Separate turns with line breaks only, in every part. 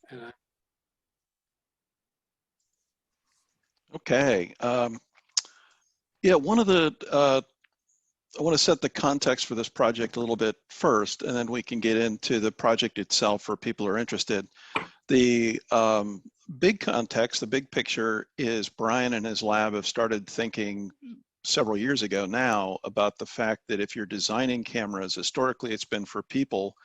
And
Okay. Yeah, one of the, I want to set the context for this project a little bit first, and then we can get into the project itself for people who are interested. The big context, the big picture is Brian and his lab have started thinking several years ago now about the fact that if you're designing cameras, historically it's been for people,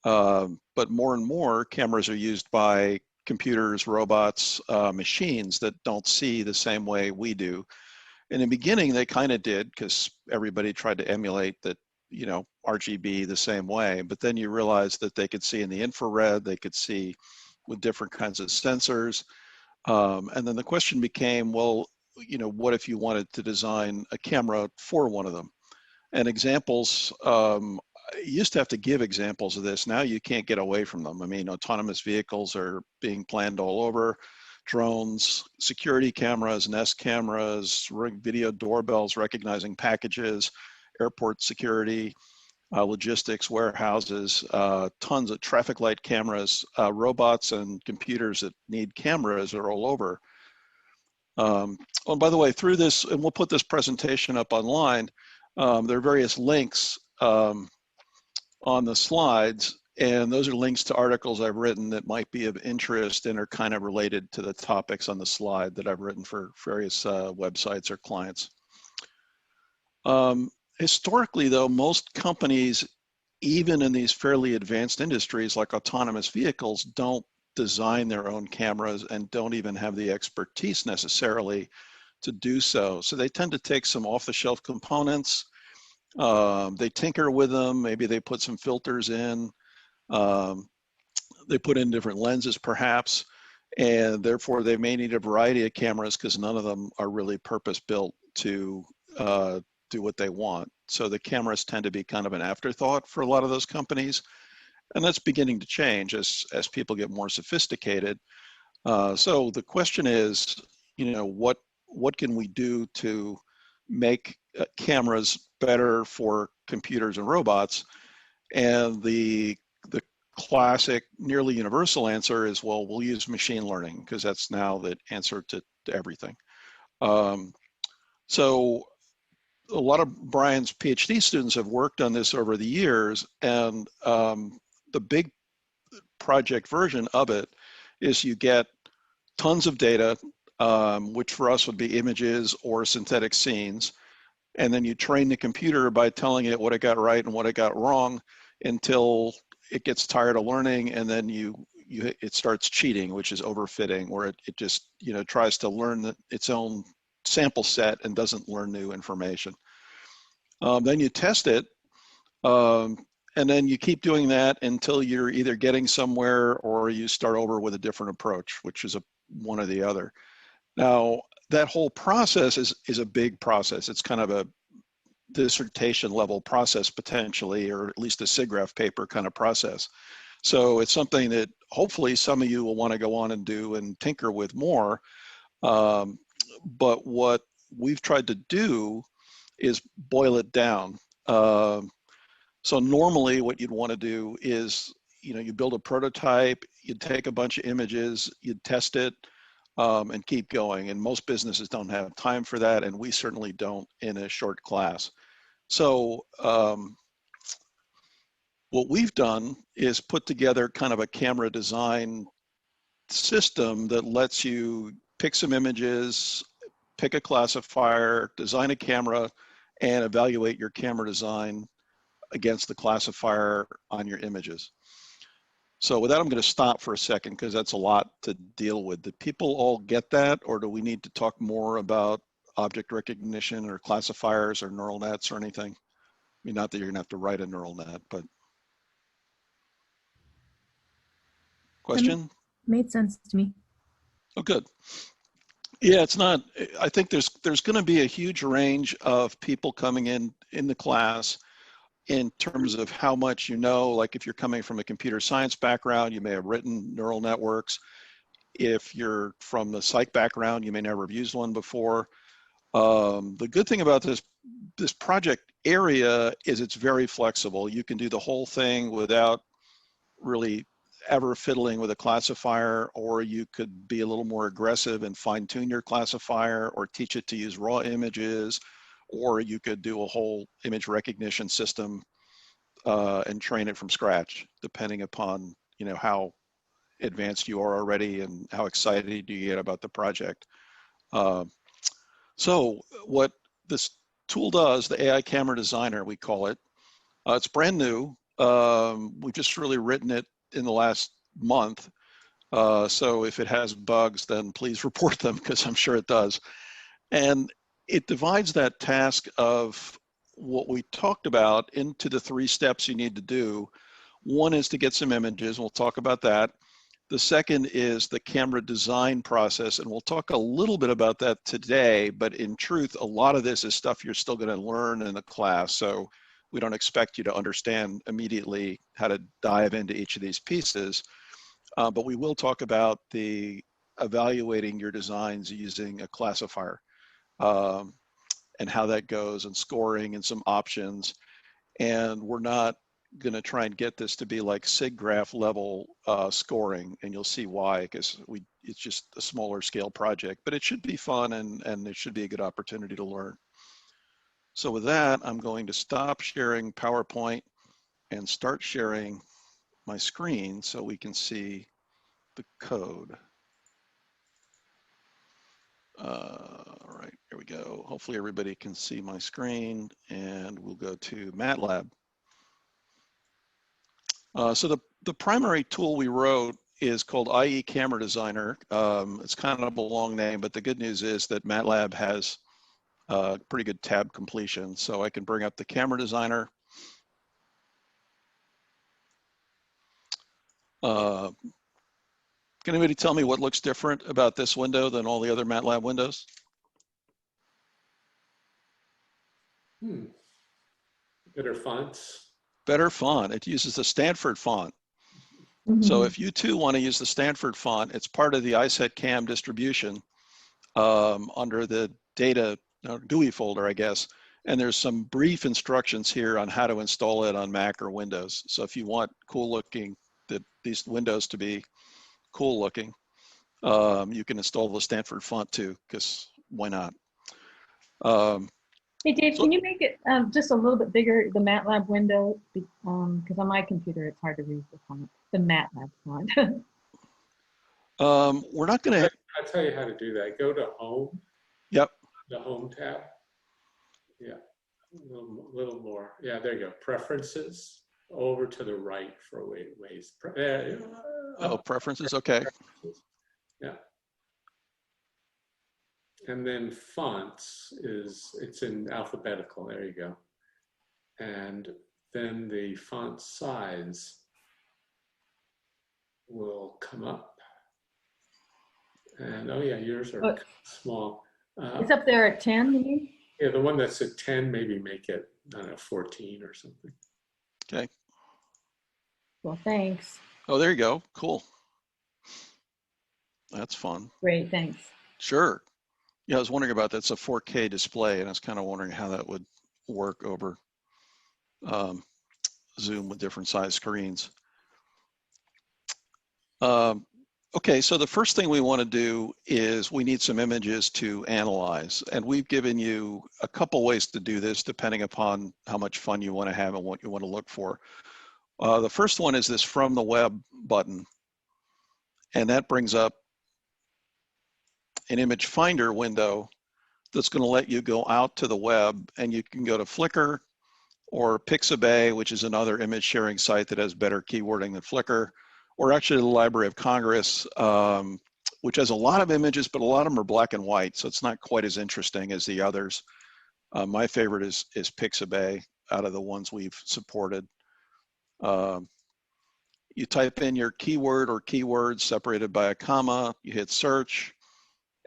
but more and more cameras are used by computers, robots, machines that don't see the same way we do. In the beginning, they kind of did because everybody tried to emulate that, you know, RGB the same way. But then you realize that they could see in the infrared, they could see with different kinds of sensors. And then the question became, well, you know, what if you wanted to design a camera for one of them? And examples, you used to have to give examples of this. Now you can't get away from them. I mean, autonomous vehicles are being planned all over. Drones, security cameras, Nest cameras, video doorbells recognizing packages, airport security, logistics, warehouses, tons of traffic light cameras, robots and computers that need cameras are all over. Oh, by the way, through this, and we'll put this presentation up online, there are various links on the slides, and those are links to articles I've written that might be of interest and are kind of related to the topics on the slide that I've written for various websites or clients. Historically, though, most companies, even in these fairly advanced industries like autonomous vehicles, don't design their own cameras and don't even have the expertise necessarily to do so. So they tend to take some off-the-shelf components, they tinker with them, maybe they put some filters in, they put in different lenses perhaps, and therefore they may need a variety of cameras because none of them are really purpose-built to do what they want. So the cameras tend to be kind of an afterthought for a lot of those companies, and that's beginning to change as people get more sophisticated. So the question is, you know, what can we do to make cameras better for computers and robots? And the classic, nearly universal answer is, well, we'll use machine learning because that's now the answer to everything. So a lot of Brian's PhD students have worked on this over the years, and the big project version of it is you get tons of data, which for us would be images or synthetic scenes, and then you train the computer by telling it what it got right and what it got wrong until it gets tired of learning, and then it starts cheating, which is overfitting, where it just, you know, tries to learn its own sample set and doesn't learn new information. Then you test it, and then you keep doing that until you're either getting somewhere or you start over with a different approach, which is one or the other. Now, that whole process is a big process. It's kind of a dissertation level process potentially, or at least a SIGGRAPH paper kind of process. So it's something that hopefully some of you will want to go on and do and tinker with more. But what we've tried to do is boil it down. So normally what you'd want to do is, you know, you build a prototype, you'd take a bunch of images, you'd test it, and keep going. And most businesses don't have time for that, and we certainly don't in a short class. So what we've done is put together kind of a camera design system that lets you pick some images, pick a classifier, design a camera, and evaluate your camera design against the classifier on your images. So with that, I'm going to stop for a second because that's a lot to deal with. Do people all get that, or do we need to talk more about object recognition or classifiers or neural nets or anything? I mean, not that you're going to have to write a neural net, but question?
Made sense to me.
Oh, good. Yeah, it's not, I think there's going to be a huge range of people coming in the class in terms of how much you know. Like if you're coming from a computer science background, you may have written neural networks. If you're from the psych background, you may never have used one before. The good thing about this project area is it's very flexible. You can do the whole thing without really ever fiddling with a classifier, or you could be a little more aggressive and fine tune your classifier or teach it to use raw images, or you could do a whole image recognition system and train it from scratch, depending upon, you know, how advanced you are already and how excited you get about the project. So what this tool does, the AI Camera Designer, we call it, it's brand new. We've just really written it in the last month. So if it has bugs, then please report them, because I'm sure it does. And it divides that task of what we talked about into the 3 steps you need to do. One is to get some images, and we'll talk about that. The second is the camera design process, and we'll talk a little bit about that today, but in truth, a lot of this is stuff you're still going to learn in the class, so we don't expect you to understand immediately how to dive into each of these pieces, but we will talk about the evaluating your designs using a classifier and how that goes, and scoring and some options. And we're not going to try and get this to be like SIGGRAPH level scoring, and you'll see why, because it's just a smaller scale project, but it should be fun, and it should be a good opportunity to learn. So with that, I'm going to stop sharing PowerPoint and start sharing my screen so we can see the code. All right, here we go. Hopefully everybody can see my screen, and we'll go to MATLAB. So the primary tool we wrote is called ieCameraDesigner. It's kind of a long name, but the good news is that MATLAB has pretty good tab completion. So I can bring up the camera designer. Can anybody tell me what looks different about this window than all the other MATLAB windows?
Better fonts.
Better font. It uses the Stanford font. So if you too want to use the Stanford font, it's part of the ISETCam distribution under the data GUI folder, I guess. And there's some brief instructions here on how to install it on Mac or Windows. So if you want cool looking, these windows to be cool looking, you can install the Stanford font too, because why not?
Hey Dave, can you make it just a little bit bigger, the MATLAB window? Because on my computer, it's hard to read the font, the MATLAB font.
We're not going to.
I'll tell you how to do that. Go to Home.
Yep.
The Home tab. Yeah, a little more. Yeah, there you go. Preferences. Over to the right for ways.
Oh, preferences. Okay.
Preferences. Yeah. And then fonts it's in alphabetical, there you go. And then the font size will come up. And oh yeah, yours are small.
It's up there at 10, you mean?
Yeah, the one that's at 10, maybe make it, I don't know, 14 or something.
Okay.
Well, thanks.
Oh, there you go. Cool. That's fun.
Great, thanks.
Sure. Yeah, I was wondering about that. It's a 4K display, and I was kind of wondering how that would work over Zoom with different size screens. Okay, so the first thing we want to do is we need some images to analyze, and we've given you a couple ways to do this depending upon how much fun you want to have and what you want to look for. The first one is this From the Web button, and that brings up an image finder window that's going to let you go out to the web, and you can go to Flickr or Pixabay, which is another image sharing site that has better keywording than Flickr, or actually the Library of Congress, which has a lot of images, but a lot of them are black and white, so it's not quite as interesting as the others. My favorite is Pixabay out of the ones we've supported. You type in your keyword or keywords separated by a comma, you hit search,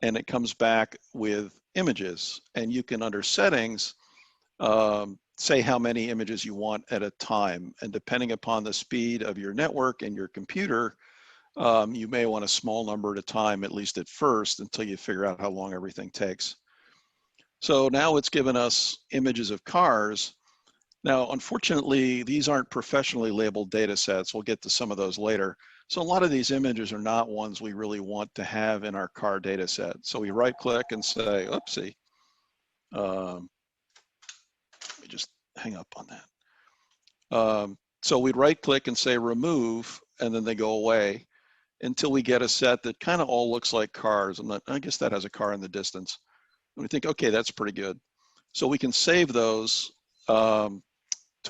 and it comes back with images. And you can, under settings, say how many images you want at a time. And depending upon the speed of your network and your computer, you may want a small number at a time, at least at first, until you figure out how long everything takes. So now it's given us images of cars. Now, unfortunately, these aren't professionally labeled data sets. We'll get to some of those later. So a lot of these images are not ones we really want to have in our car data set. So we right click and say, oopsie. Let me just hang up on that. So we'd right click and say remove, and then they go away until we get a set that kind of all looks like cars. I guess that has a car in the distance. And we think, okay, that's pretty good. So we can save those to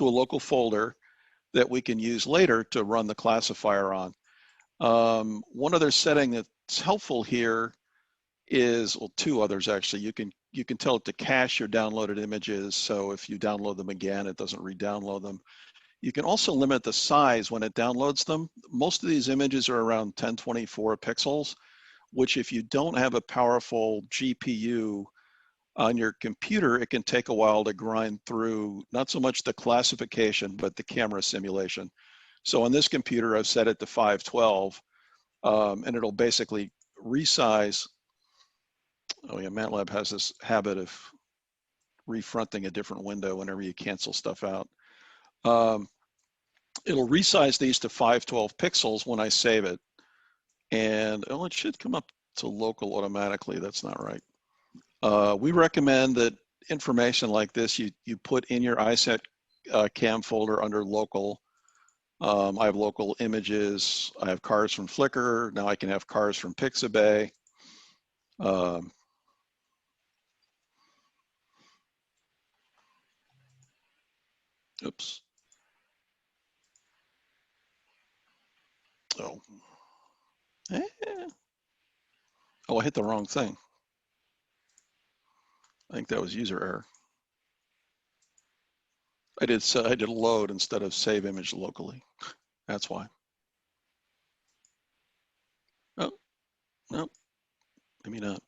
a local folder that we can use later to run the classifier on. One other setting that's helpful here is, well, two others actually. You can tell it to cache your downloaded images, so if you download them again, it doesn't re-download them. You can also limit the size when it downloads them. Most of these images are around 1024 pixels, which if you don't have a powerful GPU on your computer, it can take a while to grind through, not so much the classification, but the camera simulation. So on this computer, I've set it to 512, and it'll basically resize. Oh yeah, MATLAB has this habit of refronting a different window whenever you cancel stuff out. It'll resize these to 512 pixels when I save it. And oh, it should come up to local automatically. That's not right. We recommend that information like this, you put in your ISETCam folder under local. I have local images. I have cars from Flickr. Now I can have cars from Pixabay. Oops. Oh. Oh, I hit the wrong thing. I think that was user error. I did load instead of save image locally. That's why. Oh, no, maybe not.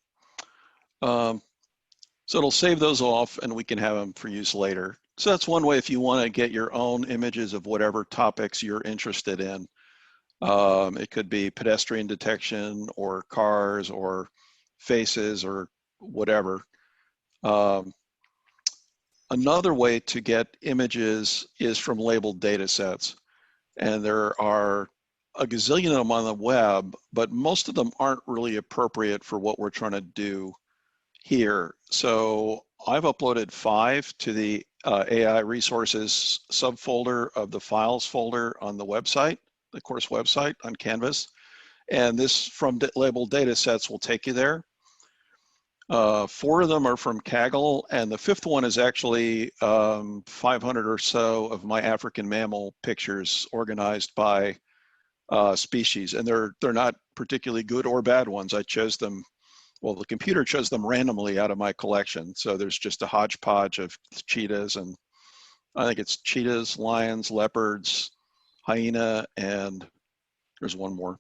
So it'll save those off and we can have them for use later. So that's one way if you want to get your own images of whatever topics you're interested in. It could be pedestrian detection or cars or faces or whatever. Another way to get images is from labeled data sets. And there are a gazillion of them on the web, but most of them aren't really appropriate for what we're trying to do here. So I've uploaded 5 to the AI resources subfolder of the files folder on the website, the course website on Canvas. And this from labeled data sets will take you there. 4 of them are from Kaggle, and the 5th one is actually 500 or so of my African mammal pictures organized by species. And they're not particularly good or bad ones. I chose them. Well, the computer chose them randomly out of my collection. So there's just a hodgepodge of cheetahs, and I think it's cheetahs, lions, leopards, hyena, and there's one more.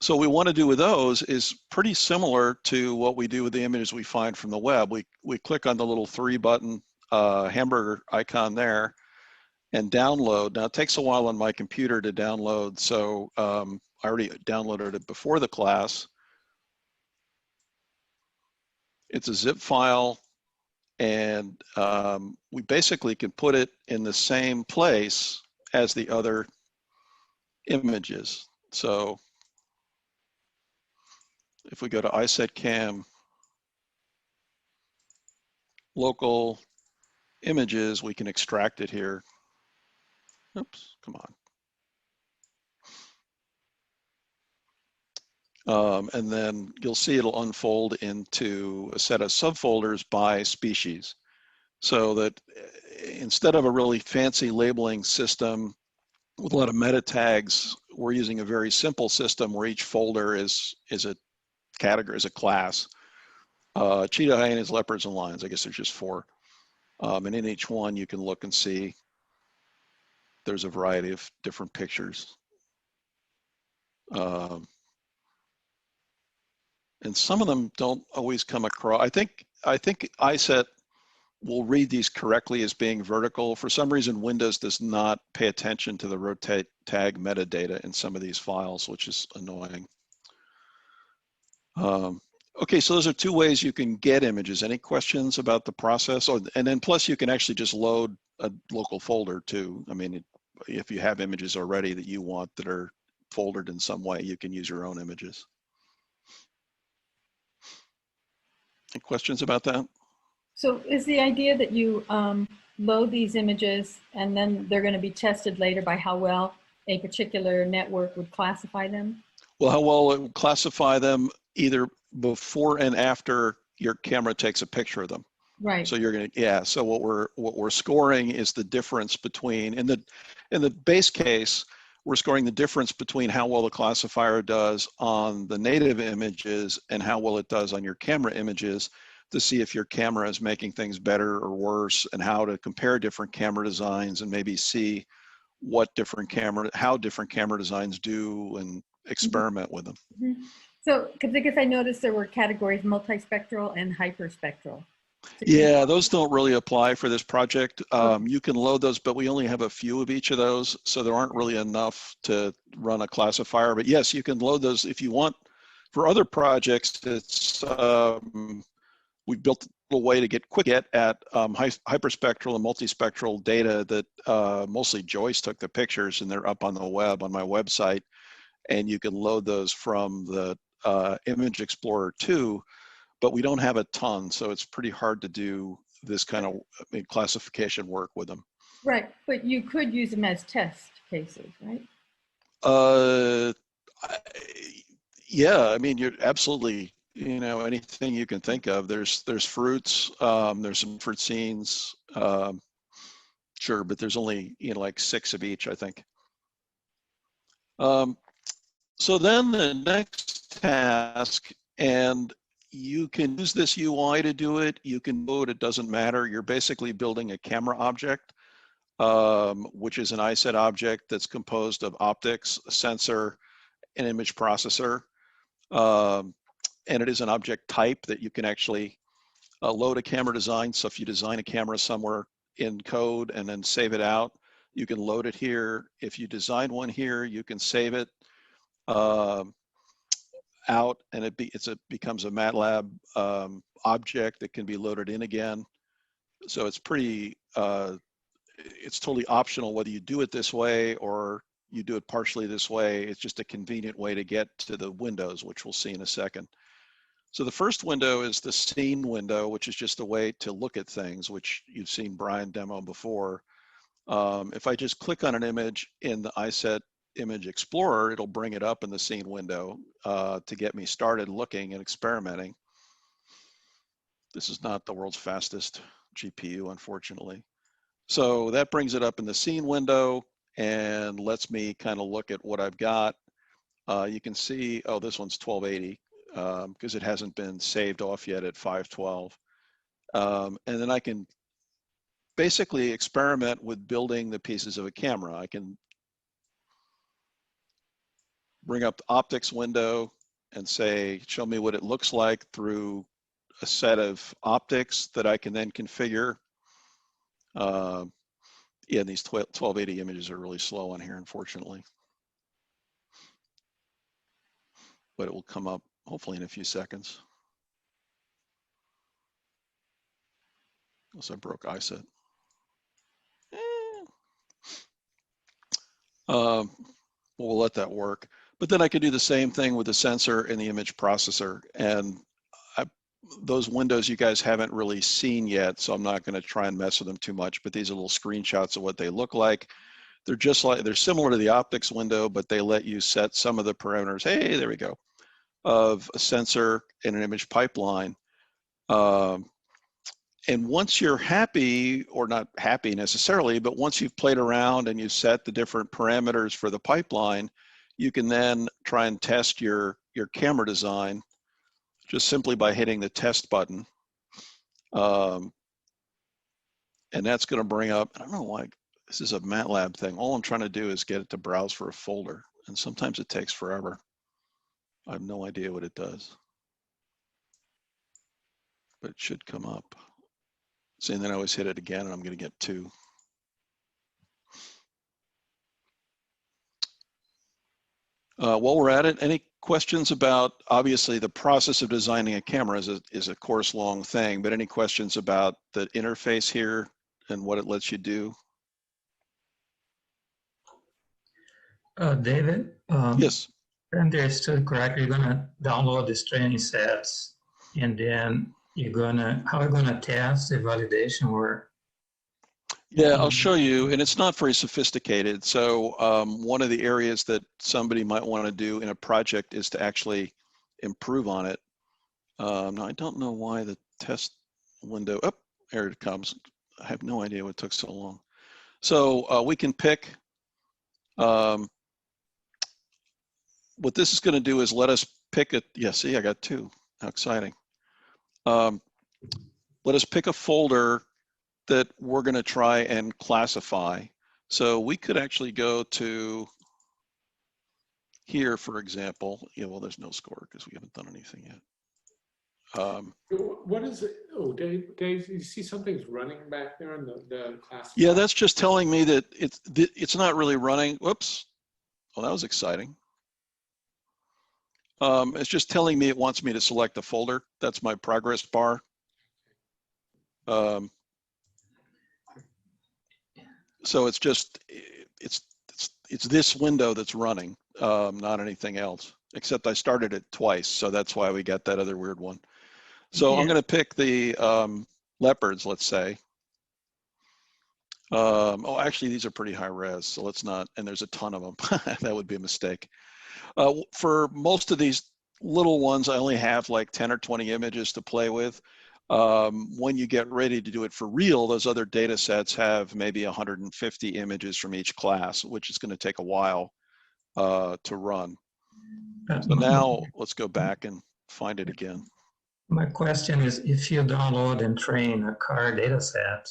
So what we want to do with those is pretty similar to what we do with the images we find from the web. We click on the little 3 button hamburger icon there and download. Now it takes a while on my computer to download, so I already downloaded it before the class. It's a zip file, and we basically can put it in the same place as the other images. So if we go to ISETCam, local images, we can extract it here. Oops, come on. And then you'll see it'll unfold into a set of subfolders by species. So that instead of a really fancy labeling system with a lot of meta tags, we're using a very simple system where each folder is a category, is a class. Cheetah, hyenas, leopards, and lions. I guess there's just 4. And in each one, you can look and see there's a variety of different pictures. And some of them don't always come across. I think ISET will read these correctly as being vertical. For some reason, Windows does not pay attention to the rotate tag metadata in some of these files, which is annoying. Okay, so those are 2 ways you can get images. Any questions about the process? And then plus you can actually just load a local folder too. I mean, if you have images already that you want that are foldered in some way, you can use your own images. Any questions about that?
So is the idea that you load these images and then they're going to be tested later by how well a particular network would classify them?
Well, how well it will classify them either before and after your camera takes a picture of them.
Right.
So you're going to, yeah. So what we're scoring is the difference between, in the base case, we're scoring the difference between how well the classifier does on the native images and how well it does on your camera images, to see if your camera is making things better or worse, and how to compare different camera designs and maybe see how different camera designs do, and experiment with them.
Mm-hmm. So, because I noticed there were categories multispectral and hyperspectral.
Yeah, those don't really apply for this project. You can load those, but we only have a few of each of those, so there aren't really enough to run a classifier. But yes, you can load those if you want. For other projects, it's we built a little way to get quick at hyperspectral and multispectral data that mostly Joyce took the pictures, and they're up on the web on my website, and you can load those from the Image Explorer 2. But we don't have a ton, so it's pretty hard to do this kind of classification work with them.
Right, but you could use them as test cases, right?
Yeah, I mean, you're absolutely, anything you can think of. There's fruits, there's some fruit scenes, sure, but there's only, like 6 of each, I think. So then the next task, and you can use this UI to do it. You can do it doesn't matter. You're basically building a camera object, which is an ISET object that's composed of optics, a sensor, an image processor. And it is an object type that you can actually load a camera design. So if you design a camera somewhere in code and then save it out, you can load it here. If you design one here, you can save it out, and it becomes a MATLAB object that can be loaded in again. So it's pretty, it's totally optional whether you do it this way or you do it partially this way. It's just a convenient way to get to the windows, which we'll see in a second. So the first window is the scene window, which is just a way to look at things, which you've seen Brian demo before. If I just click on an image in the ISET Image Explorer, it'll bring it up in the scene window to get me started looking and experimenting. This is not the world's fastest GPU, unfortunately. So that brings it up in the scene window and lets me kind of look at what I've got. You can see, oh, this one's 1280 because it hasn't been saved off yet at 512. And then I can basically experiment with building the pieces of a camera. I can bring up the optics window and say, show me what it looks like through a set of optics that I can then configure. Yeah, these 1280 images are really slow on here, unfortunately. But it will come up hopefully in a few seconds. Unless I broke ISET. We'll let that work. But then I could do the same thing with the sensor and the image processor. And those windows you guys haven't really seen yet, so I'm not going to try and mess with them too much, but these are little screenshots of what they look like. They're similar to the optics window, but they let you set some of the parameters. Hey, there we go, of a sensor and an image pipeline. And once you're happy, or not happy necessarily, but once you've played around and you've set the different parameters for the pipeline, you can then try and test your camera design just simply by hitting the test button. And that's going to bring up, I don't know why, this is a MATLAB thing. All I'm trying to do is get it to browse for a folder, and sometimes it takes forever. I have no idea what it does, but it should come up. See, and then I always hit it again, and I'm going to get 2. While we're at it, any questions about, obviously the process of designing a camera is a course long thing, but any questions about the interface here and what it lets you do?
David,
Yes.
if I understood correctly, you're gonna download these training sets, and then how are you gonna test the validation work?
Yeah, I'll show you, and it's not very sophisticated. So one of the areas that somebody might want to do in a project is to actually improve on it. Now, I don't know why the test window, oh, there it comes. I have no idea what took so long. So we can pick, what this is going to do is let us pick it. Yeah, see, I got two. How exciting. Let us pick a folder that we're going to try and classify. So we could actually go to here, for example. Yeah, well, there's no score because we haven't done anything yet.
What is it? Oh, Dave, you see something's running back there in the class?
Yeah, that's just telling me that it's not really running. Whoops. Well, that was exciting. It's just telling me it wants me to select a folder. That's my progress bar. So it's just, it's this window that's running, not anything else, except I started it twice. So that's why we got that other weird one. So yeah. I'm going to pick the leopards, let's say. Oh, actually, these are pretty high res, so let's not, and there's a ton of them. That would be a mistake. For most of these little ones, I only have like 10 or 20 images to play with. When you get ready to do it for real, those other data sets have maybe 150 images from each class, which is going to take a while to run. So now let's go back and find it again.
My question is, if you download and train a car data set,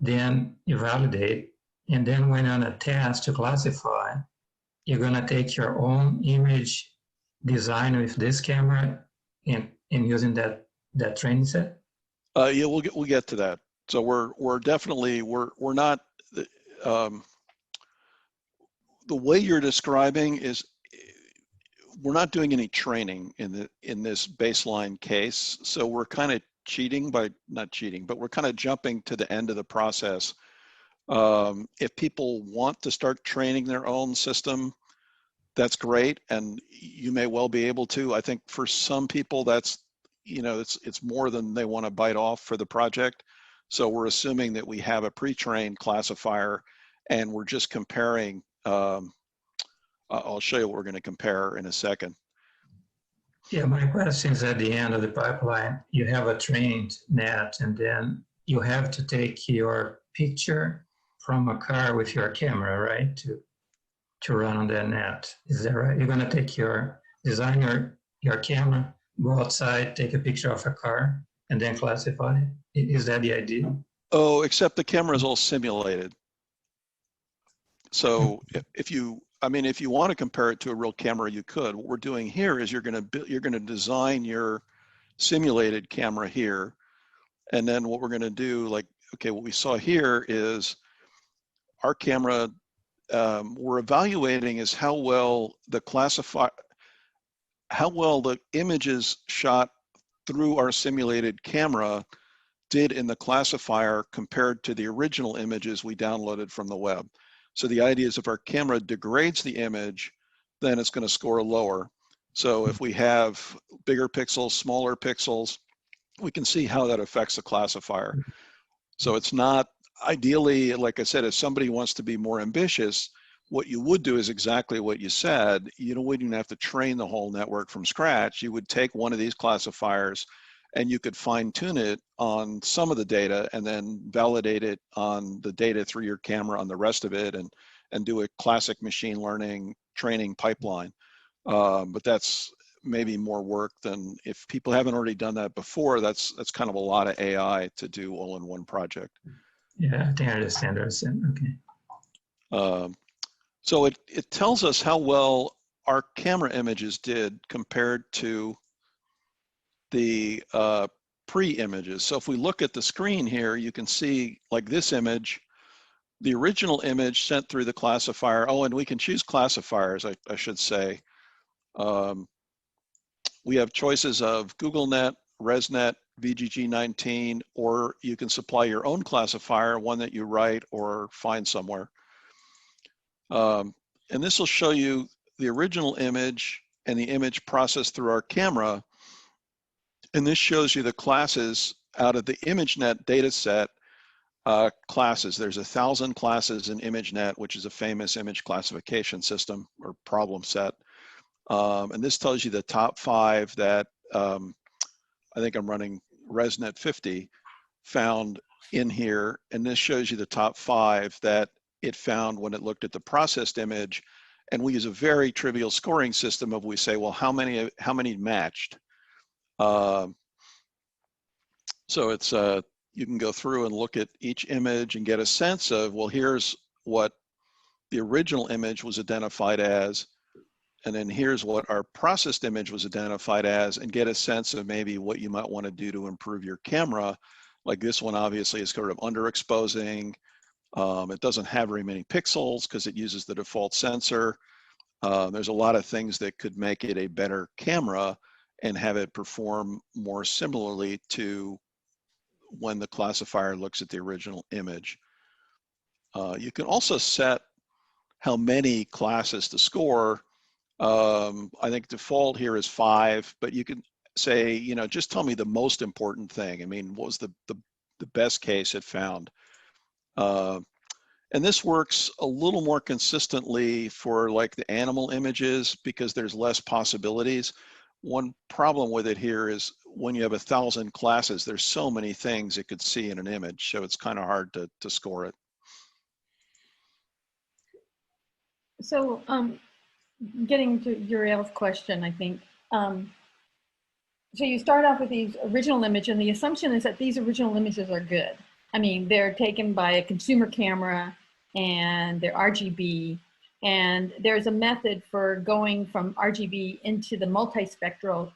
then you validate, and then when on a test to classify, you're going to take your own image design with this camera and using that training set?
Yeah, we'll get to that. So we're definitely we're not the way you're describing is we're not doing any training in this baseline case. So we're kind of cheating by not cheating, but we're kind of jumping to the end of the process. If people want to start training their own system, that's great, and you may well be able to. I think for some people that's, you know, it's more than they want to bite off for the project. So we're assuming that we have a pre-trained classifier and we're just comparing. I'll show you what we're going to compare in a second.
Yeah, my question is, at the end of the pipeline, you have a trained net, and then you have to take your picture from a car with your camera, right, to run on that net. Is that right? You're going to take your designer, your camera, go outside, take a picture of a car, and then classify it. Is that the idea?
Oh, except the camera is all simulated. So if you want to compare it to a real camera, you could. What we're doing here is you're going to design your simulated camera here, and then what we're going to do, like, okay, what we saw here is our camera. We're evaluating is how well the images shot through our simulated camera did in the classifier compared to the original images we downloaded from the web. So the idea is if our camera degrades the image, then it's going to score lower. So if we have bigger pixels, smaller pixels, we can see how that affects the classifier. So it's not, ideally, like I said, if somebody wants to be more ambitious, what you would do is exactly what you said. You wouldn't have to train the whole network from scratch. You would take one of these classifiers and you could fine tune it on some of the data and then validate it on the data through your camera on the rest of it, and do a classic machine learning training pipeline. But that's maybe more work than, if people haven't already done that before, that's kind of a lot of AI to do all in one project.
Yeah, I think I understand. Okay.
So it tells us how well our camera images did compared to the pre-images. So if we look at the screen here, you can see, like, this image, the original image sent through the classifier. Oh, and we can choose classifiers, I should say. We have choices of GoogleNet, ResNet, VGG19, or you can supply your own classifier, one that you write or find somewhere. And this will show you the original image and the image processed through our camera. And this shows you the classes out of the ImageNet data set classes. There's 1,000 classes in ImageNet, which is a famous image classification system or problem set. And this tells you the top 5 that I think I'm running ResNet 50 found in here. And this shows you the top 5 that it found when it looked at the processed image. And we use a very trivial scoring system of we say, well, how many matched? So it's you can go through and look at each image and get a sense of, well, here's what the original image was identified as, and then here's what our processed image was identified as, and get a sense of maybe what you might want to do to improve your camera. Like this one obviously is sort of underexposing. It doesn't have very many pixels because it uses the default sensor. There's a lot of things that could make it a better camera and have it perform more similarly to when the classifier looks at the original image. You can also set how many classes to score. I think default here is 5, but you can say, you know, just tell me the most important thing. I mean, what was the best case it found? And this works a little more consistently for like the animal images because there's less possibilities. One problem with it here is when you have 1,000 classes, there's so many things it could see in an image, so it's kind of hard to score it.
So getting to Uriel's question, I think, so you start off with these original image, and the assumption is that these original images are good. I mean, they're taken by a consumer camera and they're RGB, and there's a method for going from RGB into the multispectral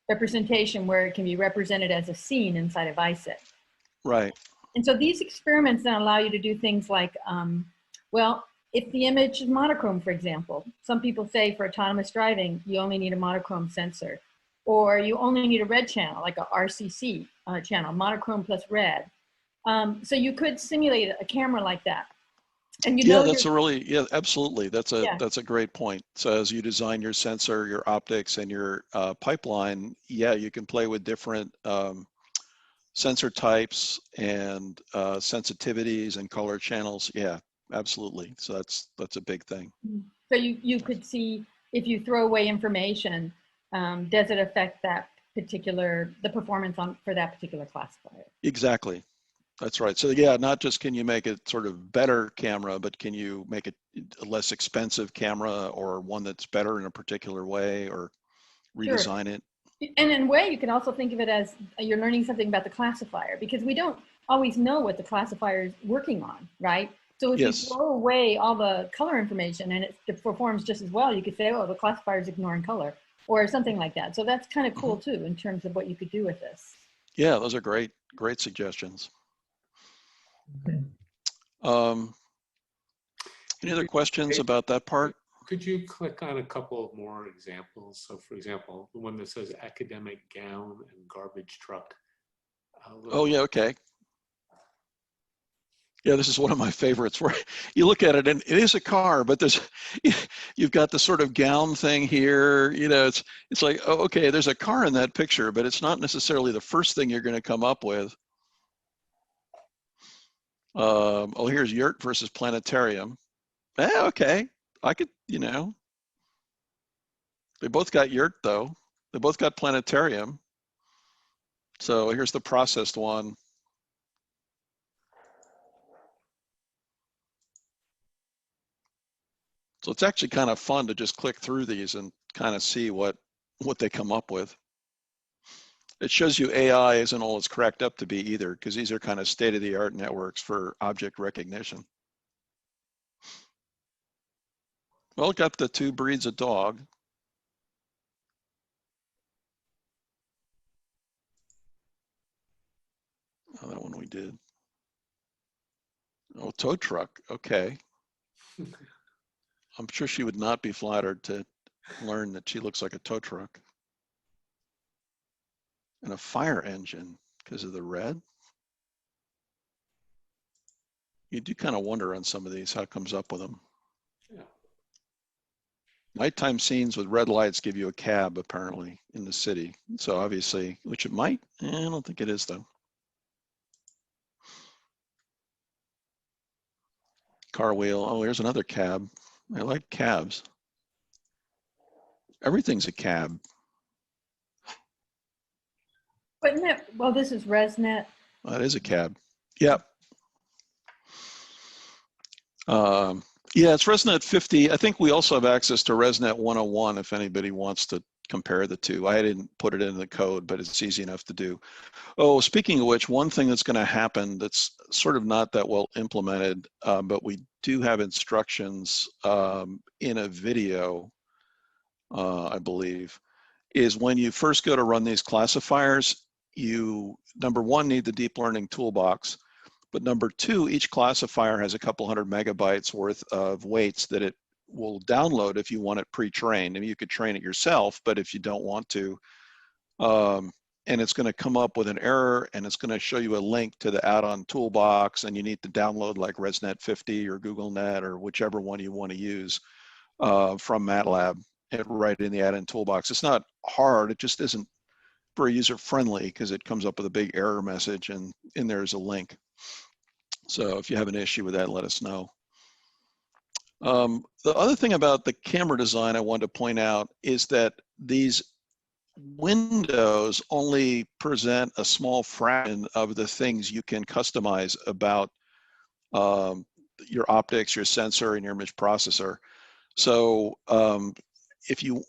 representation where it can be represented as a scene inside of ISET.
Right.
And so these experiments then allow you to do things like, well, if the image is monochrome, for example, some people say for autonomous driving, you only need a monochrome sensor, or you only need a red channel, like a RCC channel, monochrome plus red. So you could simulate a camera like that. And you know,
that's a really, absolutely. That's a great point. So as you design your sensor, your optics, and your pipeline, you can play with different sensor types and sensitivities and color channels. Yeah, absolutely. So that's a big thing.
So you could see if you throw away information, does it affect that particular, the performance for that particular classifier?
Exactly. That's right. So yeah, not just can you make it sort of better camera, but can you make it a less expensive camera or one that's better in a particular way or redesign it?
And in a way, you can also think of it as you're learning something about the classifier, because we don't always know what the classifier is working on, right? So if you throw away all the color information and it performs just as well, you could say, oh, the classifier is ignoring color or something like that. So that's kind of cool too, in terms of what you could do with this.
Yeah, those are great suggestions.
Okay.
Any other questions about that part?
Could you click on a couple more examples? So for example, the one that says academic gown and garbage truck.
Oh yeah, okay. Yeah, this is one of my favorites where you look at it and it is a car, but you've got the sort of gown thing here. You know, it's like, oh, okay, there's a car in that picture, but it's not necessarily the first thing you're going to come up with. Oh, here's yurt versus planetarium. Okay, I could, you know. They both got yurt though. They both got planetarium. So here's the processed one. So it's actually kind of fun to just click through these and kind of see what they come up with. It shows you AI isn't all it's cracked up to be either, because these are kind of state-of-the-art networks for object recognition. Well, got the 2 breeds of dog. Oh, that one we did. Oh, tow truck. Okay. I'm sure she would not be flattered to learn that she looks like a tow truck. And a fire engine because of the red. You do kind of wonder on some of these how it comes up with them.
Yeah.
Nighttime scenes with red lights give you a cab, apparently, in the city. So obviously, which it might. I don't think it is, though. Car wheel. Oh, here's another cab. I like cabs. Everything's a cab.
But well, this is ResNet.
That is a cab. Yep. Yeah, it's ResNet 50. I think we also have access to ResNet 101 if anybody wants to compare the two. I didn't put it in the code, but it's easy enough to do. Oh, speaking of which, one thing that's going to happen that's sort of not that well implemented, but we do have instructions in a video, I believe, is when you first go to run these classifiers, you, number one, need the deep learning toolbox. But number two, each classifier has a couple hundred megabytes worth of weights that it will download if you want it pre-trained. I mean, you could train it yourself, but if you don't want to, and it's going to come up with an error, and it's going to show you a link to the add-on toolbox, and you need to download like ResNet 50 or GoogleNet or whichever one you want to use from MATLAB right in the add-in toolbox. It's not hard, it just isn't very user-friendly because it comes up with a big error message, and in there is a link. So if you have an issue with that, let us know. The other thing about the camera design I wanted to point out is that these windows only present a small fraction of the things you can customize about your optics, your sensor, and your image processor. So if you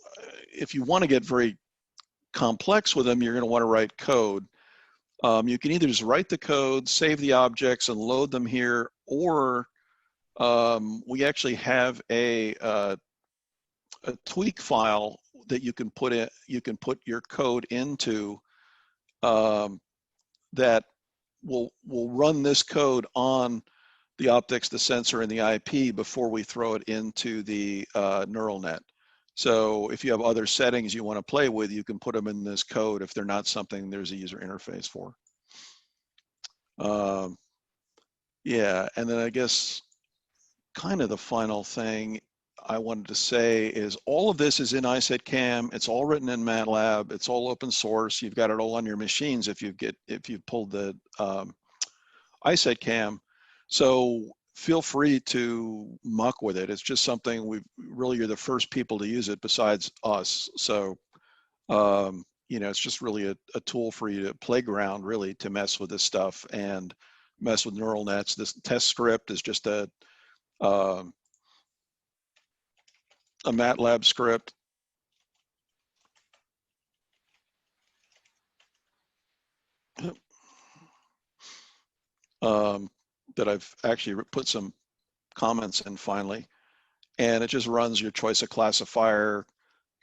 want to get very complex with them, you're going to want to write code. You can either just write the code, save the objects, and load them here, or we actually have a tweak file that you can put in. You can put your code into that will run this code on the optics, the sensor, and the IP before we throw it into the neural net. So if you have other settings you want to play with, you can put them in this code if they're not something there's a user interface for. Yeah, and then I guess kind of the final thing I wanted to say is all of this is in ISETCam. It's all written in MATLAB. It's all open source. You've got it all on your machines if you've pulled the ISETCam. So feel free to muck with it. It's just something you're the first people to use it besides us. So you know, it's just really a tool for you to playground really to mess with this stuff and mess with neural nets. This test script is just a MATLAB script. That I've actually put some comments in finally, and it just runs your choice of classifier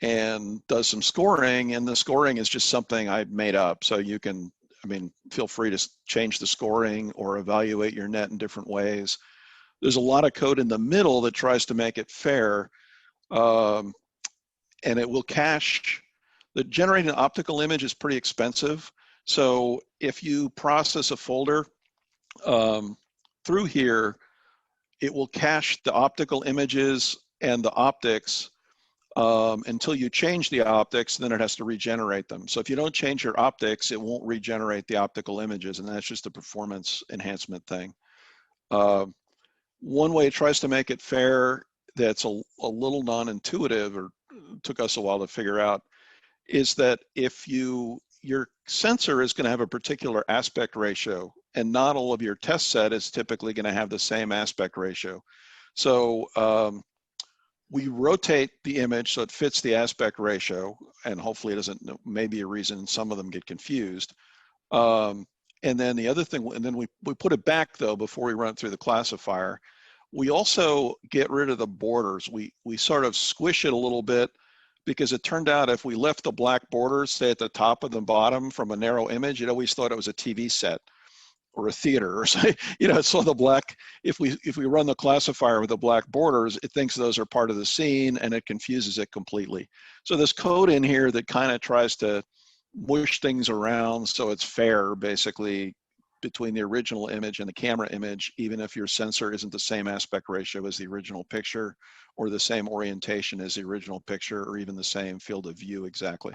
and does some scoring, and the scoring is just something I made up. So you can, I mean, feel free to change the scoring or evaluate your net in different ways. There's a lot of code in the middle that tries to make it fair, and it will cache. Generating an optical image is pretty expensive. So if you process a folder through here, it will cache the optical images and the optics until you change the optics, then it has to regenerate them. So if you don't change your optics, it won't regenerate the optical images, and that's just a performance enhancement thing. One way it tries to make it fair that's a little non-intuitive, or took us a while to figure out, is that if your sensor is going to have a particular aspect ratio, and not all of your test set is typically going to have the same aspect ratio. So we rotate the image so it fits the aspect ratio, and hopefully it doesn't, maybe a reason some of them get confused. And then the other thing, and then we put it back though before we run it through the classifier. We also get rid of the borders. We sort of squish it a little bit, because it turned out if we left the black borders, say at the top and the bottom from a narrow image, it always thought it was a TV set or a theater, or say, you know, so the black, if we run the classifier with the black borders, it thinks those are part of the scene, and it confuses it completely. So there's code in here that kind of tries to mush things around so it's fair, basically, between the original image and the camera image, even if your sensor isn't the same aspect ratio as the original picture, or the same orientation as the original picture, or even the same field of view exactly.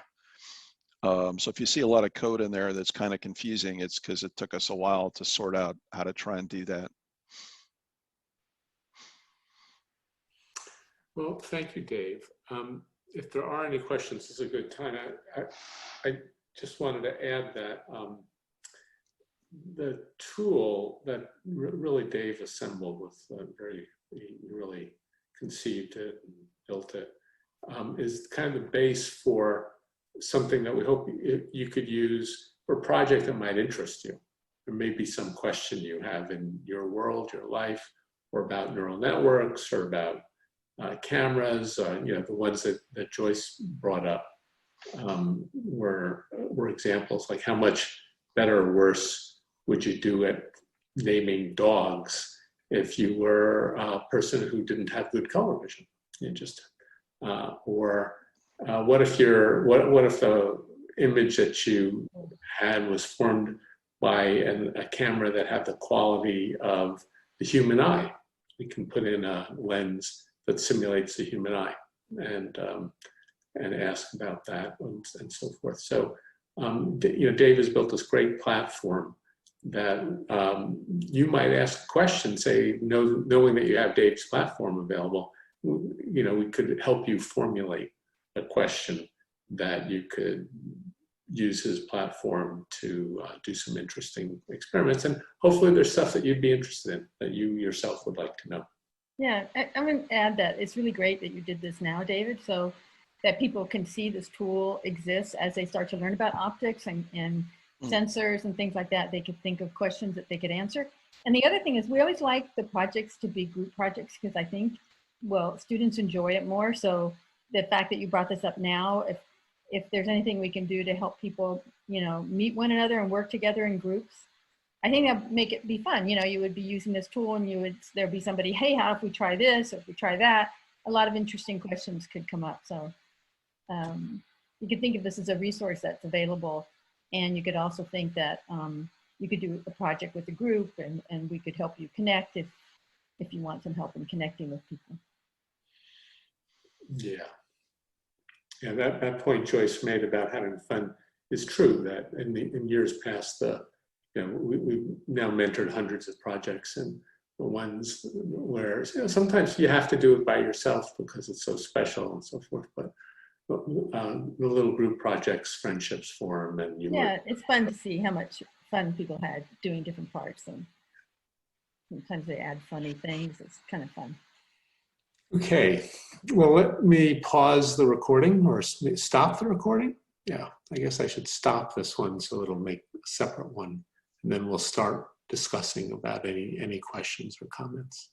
So if you see a lot of code in there that's kind of confusing, it's because it took us a while to sort out how to try and do that.
Well, thank you, Dave. If there are any questions, this is a good time. I just wanted to add that the tool that really Dave assembled with he really conceived it and built it, is kind of the base for something that we hope you could use for a project that might interest you. There may be some question you have in your world, your life, or about neural networks, or about cameras, the ones that Joyce brought up were examples, like how much better or worse would you do at naming dogs if you were a person who didn't have good color vision? What if the image that you had was formed by a camera that had the quality of the human eye? We can put in a lens that simulates the human eye and ask about that and so forth. So, Dave has built this great platform that you might ask a question, say, knowing that you have Dave's platform available, we could help you formulate a question that you could use his platform to do some interesting experiments. And hopefully there's stuff that you'd be interested in, that you yourself would like to know.
Yeah, I'm going to add that it's really great that you did this now, David, so that people can see this tool exists as they start to learn about optics and sensors and things like that. They could think of questions that they could answer. And the other thing is we always like the projects to be group projects because I think, well, students enjoy it more. So the fact that you brought this up now, if there's anything we can do to help people, meet one another and work together in groups, I think that'd make it be fun. You would be using this tool and there'd be somebody, hey, how if we try this, or if we try that? A lot of interesting questions could come up. So you could think of this as a resource that's available. And you could also think that you could do a project with a group and we could help you connect if you want some help in connecting with people.
Yeah. Yeah, that point Joyce made about having fun is true, that in years past, we've now mentored hundreds of projects, and the ones where sometimes you have to do it by yourself because it's so special and so forth, but the little group projects, friendships form, and
it's fun to see how much fun people had doing different parts, and sometimes they add funny things. It's kind of fun.
Okay, well, let me pause the recording or stop the recording. Yeah, I guess I should stop this one so it'll make a separate one, and then we'll start discussing about any questions or comments.